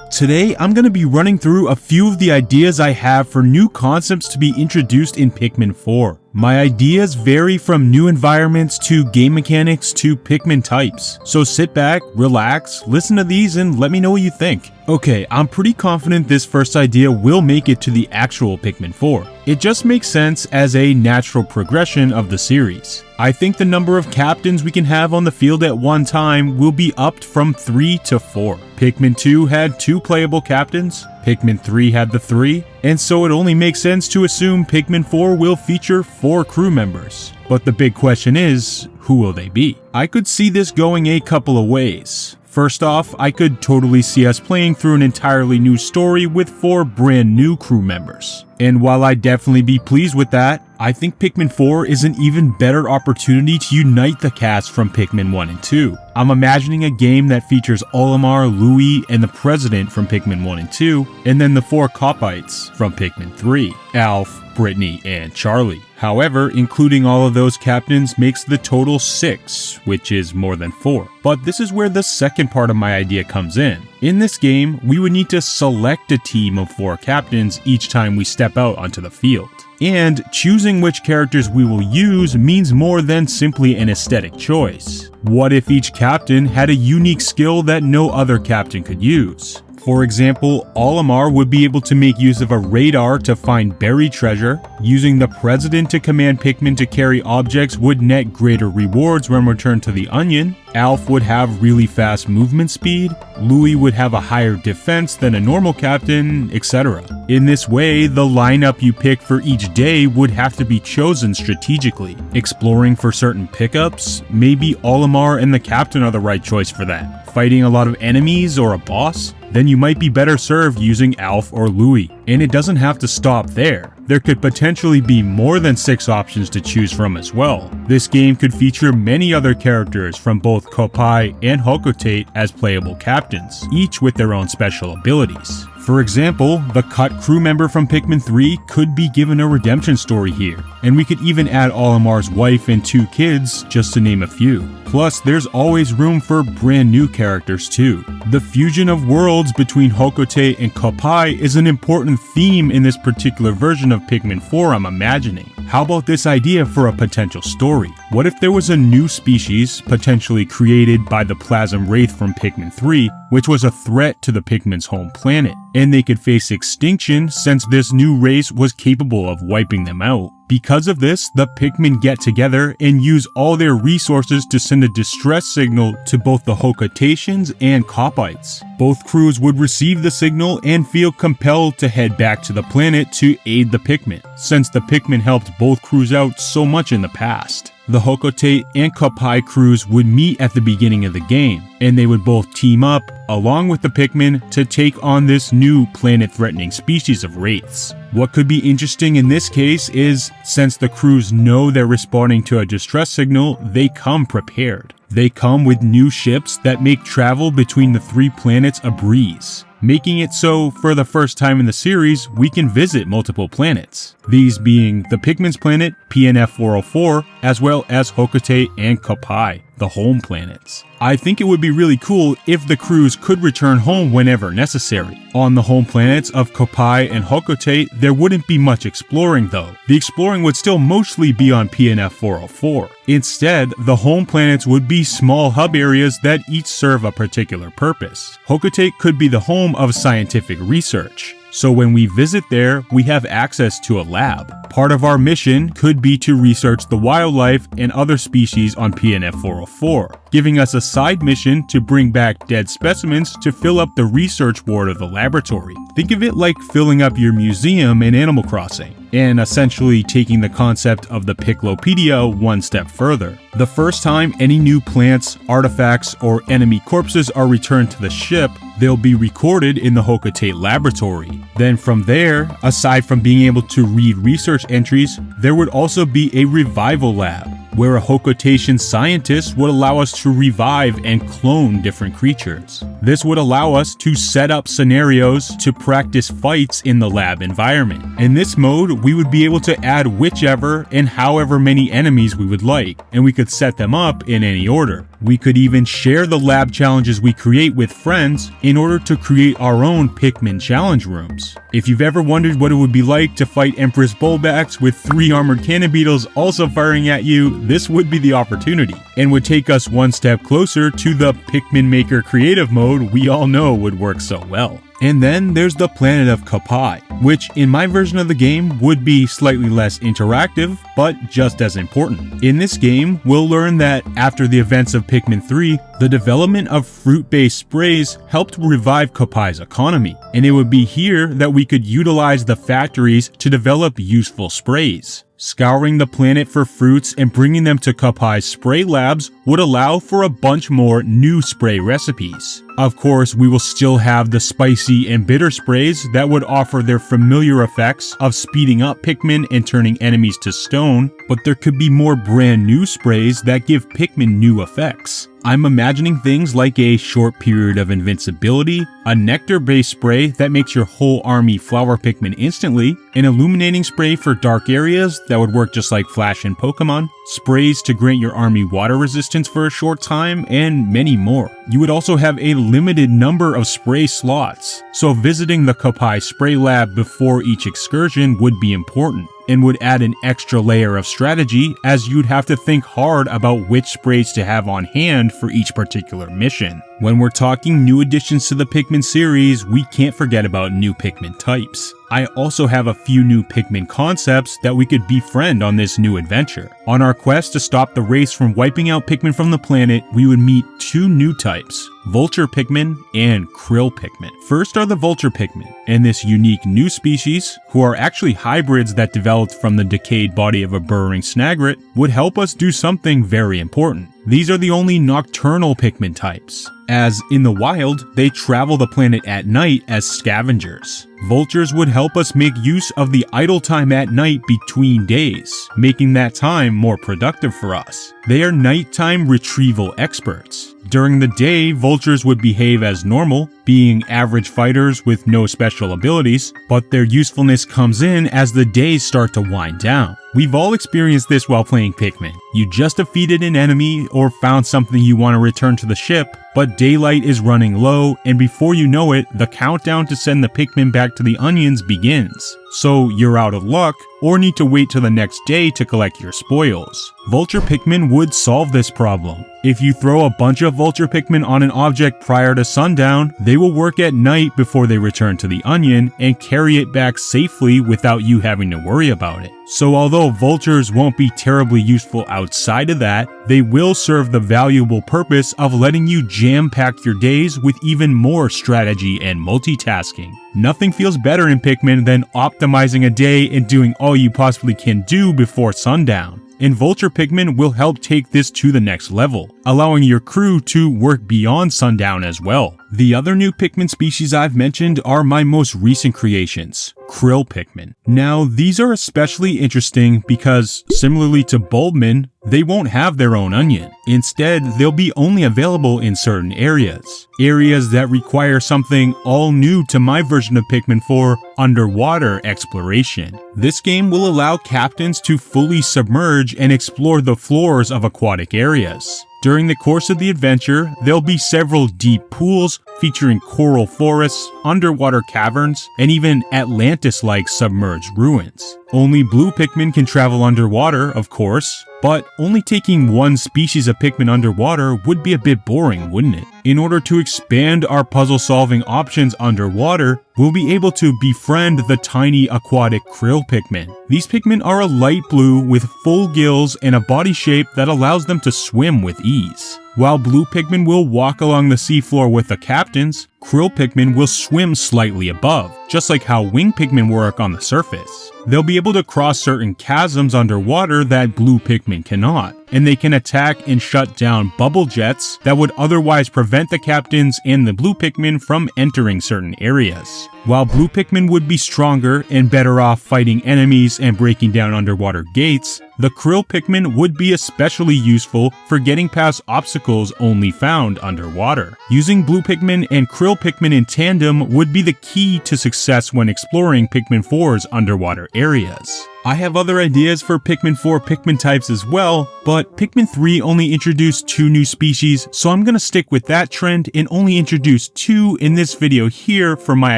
Today, I'm going to be running through a few of the ideas I have for new concepts to be introduced in Pikmin 4. My ideas vary from new environments to game mechanics to Pikmin types. So sit back, relax, listen to these, and let me know what you think. Okay, I'm pretty confident this first idea will make it to the actual Pikmin 4. It just makes sense as a natural progression of the series. I think the number of captains we can have on the field at one time will be upped from 3 to 4. Pikmin 2 had 2 playable captains, Pikmin 3 had the 3, and so it only makes sense to assume Pikmin 4 will feature 4 crew members. But the big question is, who will they be? I could see this going a couple of ways. First off, I could totally see us playing through an entirely new story with 4 brand new crew members. And while I'd definitely be pleased with that, I think Pikmin 4 is an even better opportunity to unite the cast from Pikmin 1 and 2. I'm imagining a game that features Olimar, Louie, and the President from Pikmin 1 and 2, and then the 4 Kopites from Pikmin 3, Alf, Brittany, and Charlie. However, including all of those captains makes the total 6, which is more than 4. But this is where the second part of my idea comes in. In this game, we would need to select a team of 4 captains each time we step out onto the field. And choosing which characters we will use means more than simply an aesthetic choice. What if each captain had a unique skill that no other captain could use? For example, Olimar would be able to make use of a radar to find buried treasure. Using the President to command Pikmin to carry objects would net greater rewards when returned to the Onion. Alf would have really fast movement speed. Louie would have a higher defense than a normal captain, etc. In this way, the lineup you pick for each day would have to be chosen strategically. Exploring for certain pickups, maybe Olimar and the captain are the right choice for that. Fighting a lot of enemies or a boss? Then you might be better served using Alf or Louie. And it doesn't have to stop there. There could potentially be more than 6 options to choose from as well. This game could feature many other characters from both Kopai and Hocotate as playable captains, each with their own special abilities. For example, the cut crew member from Pikmin 3 could be given a redemption story here, and we could even add Olimar's wife and 2 kids, just to name a few. Plus, there's always room for brand new characters too. The fusion of worlds between Hocotate and Kopai is an important theme in this particular version of Pikmin 4 I'm imagining. How about this idea for a potential story? What if there was a new species, potentially created by the Plasm Wraith from Pikmin 3, which was a threat to the Pikmin's home planet, and they could face extinction since this new race was capable of wiping them out? Because of this, the Pikmin get together and use all their resources to send a distress signal to both the Hocotatians and Kopites. Both crews would receive the signal and feel compelled to head back to the planet to aid the Pikmin, since the Pikmin helped both crews out so much in the past. The Hocotate and Kopai crews would meet at the beginning of the game, and they would both team up, along with the Pikmin, to take on this new planet-threatening species of wraiths. What could be interesting in this case is, since the crews know they're responding to a distress signal, they come prepared. They come with new ships that make travel between the 3 planets a breeze, making it so, for the first time in the series, we can visit multiple planets. These being the Pikmin's planet, PNF 404, as well as Hocotate and Kopai, the home planets. I think it would be really cool if the crews could return home whenever necessary. On the home planets of Kopai and Hocotate, there wouldn't be much exploring though. The exploring would still mostly be on PNF 404. Instead, the home planets would be small hub areas that each serve a particular purpose. Hocotate could be the home of scientific research. So when we visit there, we have access to a lab. Part of our mission could be to research the wildlife and other species on PNF 404, giving us a side mission to bring back dead specimens to fill up the research ward of the laboratory. Think of it like filling up your museum in Animal Crossing, and essentially taking the concept of the Piclopedia one step further. The first time any new plants, artifacts, or enemy corpses are returned to the ship, they'll be recorded in the Hocotate laboratory. Then from there, aside from being able to read research entries, there would also be a revival lab, where a Hocotatian scientist would allow us to revive and clone different creatures. This would allow us to set up scenarios to practice fights in the lab environment. In this mode, we would be able to add whichever and however many enemies we would like, and we could set them up in any order. We could even share the lab challenges we create with friends in order to create our own Pikmin challenge rooms. If you've ever wondered what it would be like to fight Empress Bullbacks with 3 armored cannon beetles also firing at you, this would be the opportunity, and would take us one step closer to the Pikmin Maker creative mode we all know would work so well. And then there's the planet of Kopai, which in my version of the game would be slightly less interactive, but just as important. In this game, we'll learn that after the events of Pikmin 3, the development of fruit-based sprays helped revive Kopai's economy, and it would be here that we could utilize the factories to develop useful sprays. Scouring the planet for fruits and bringing them to Kopai's spray labs would allow for a bunch more new spray recipes. Of course, we will still have the spicy and bitter sprays that would offer their familiar effects of speeding up Pikmin and turning enemies to stone, but there could be more brand new sprays that give Pikmin new effects. I'm imagining things like a short period of invincibility, a nectar-based spray that makes your whole army flower Pikmin instantly, an illuminating spray for dark areas that would work just like Flash in Pokemon, sprays to grant your army water resistance for a short time, and many more. You would also have a limited number of spray slots, so visiting the Kopai spray lab before each excursion would be important, and would add an extra layer of strategy as you'd have to think hard about which sprays to have on hand for each particular mission. When we're talking new additions to the Pikmin series, we can't forget about new Pikmin types. I also have a few new Pikmin concepts that we could befriend on this new adventure. On our quest to stop the race from wiping out Pikmin from the planet, we would meet 2 new types, Vulture Pikmin and Krill Pikmin. First are the Vulture Pikmin, and this unique new species, who are actually hybrids that developed from the decayed body of a burrowing Snagret, would help us do something very important. These are the only nocturnal Pikmin types, as in the wild, they travel the planet at night as scavengers. Vultures would help us make use of the idle time at night between days, making that time more productive for us. They are nighttime retrieval experts. During the day, vultures would behave as normal, being average fighters with no special abilities, but their usefulness comes in as the days start to wind down. We've all experienced this while playing Pikmin. You just defeated an enemy or found something you want to return to the ship, but daylight is running low, and before you know it, the countdown to send the Pikmin back to the onions begins. So you're out of luck, or need to wait till the next day to collect your spoils. Vulture Pikmin would solve this problem. If you throw a bunch of Vulture Pikmin on an object prior to sundown, they will work at night before they return to the onion and carry it back safely without you having to worry about it. So although vultures won't be terribly useful outside of that, they will serve the valuable purpose of letting you jam-pack your days with even more strategy and multitasking. Nothing feels better in Pikmin than optimizing a day and doing all you possibly can do before sundown. And Vulture Pikmin will help take this to the next level, allowing your crew to work beyond sundown as well. The other new Pikmin species I've mentioned are my most recent creations, Krill Pikmin. Now, these are especially interesting because, similarly to Bulbmin, they won't have their own onion. Instead, they'll be only available in certain areas. Areas that require something all new to my version of Pikmin 4, underwater exploration. This game will allow captains to fully submerge and explore the floors of aquatic areas. During the course of the adventure, there'll be several deep pools featuring coral forests, underwater caverns, and even Atlantis-like submerged ruins. Only blue Pikmin can travel underwater, of course, but only taking one species of Pikmin underwater would be a bit boring, wouldn't it? In order to expand our puzzle-solving options underwater, we'll be able to befriend the tiny aquatic Krill Pikmin. These Pikmin are a light blue with full gills and a body shape that allows them to swim with ease. While blue Pikmin will walk along the seafloor with the captains, Krill Pikmin will swim slightly above, just like how wing Pikmin work on the surface. They'll be able to cross certain chasms underwater that blue Pikmin cannot, and they can attack and shut down bubble jets that would otherwise prevent the captains and the blue Pikmin from entering certain areas. While blue Pikmin would be stronger and better off fighting enemies and breaking down underwater gates, the Krill Pikmin would be especially useful for getting past obstacles only found underwater. Using blue Pikmin and Krill Pikmin in tandem would be the key to success when exploring Pikmin 4's underwater areas. I have other ideas for Pikmin 4 Pikmin types as well, but Pikmin 3 only introduced 2 new species, so I'm gonna stick with that trend and only introduce 2 in this video here for my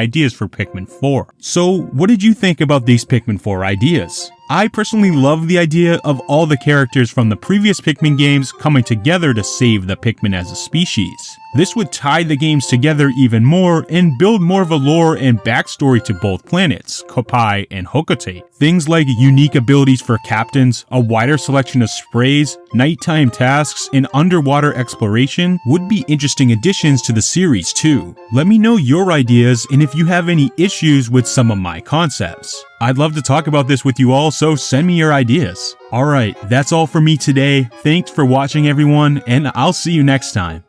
ideas for Pikmin 4. So what did you think about these Pikmin 4 ideas? I personally love the idea of all the characters from the previous Pikmin games coming together to save the Pikmin as a species. This would tie the games together even more and build more of a lore and backstory to both planets, Kopai and Hokote. Things like unique abilities for captains, a wider selection of sprays, nighttime tasks, and underwater exploration would be interesting additions to the series too. Let me know your ideas and if you have any issues with some of my concepts. I'd love to talk about this with you all, so send me your ideas. Alright, that's all for me today. Thanks for watching everyone, and I'll see you next time.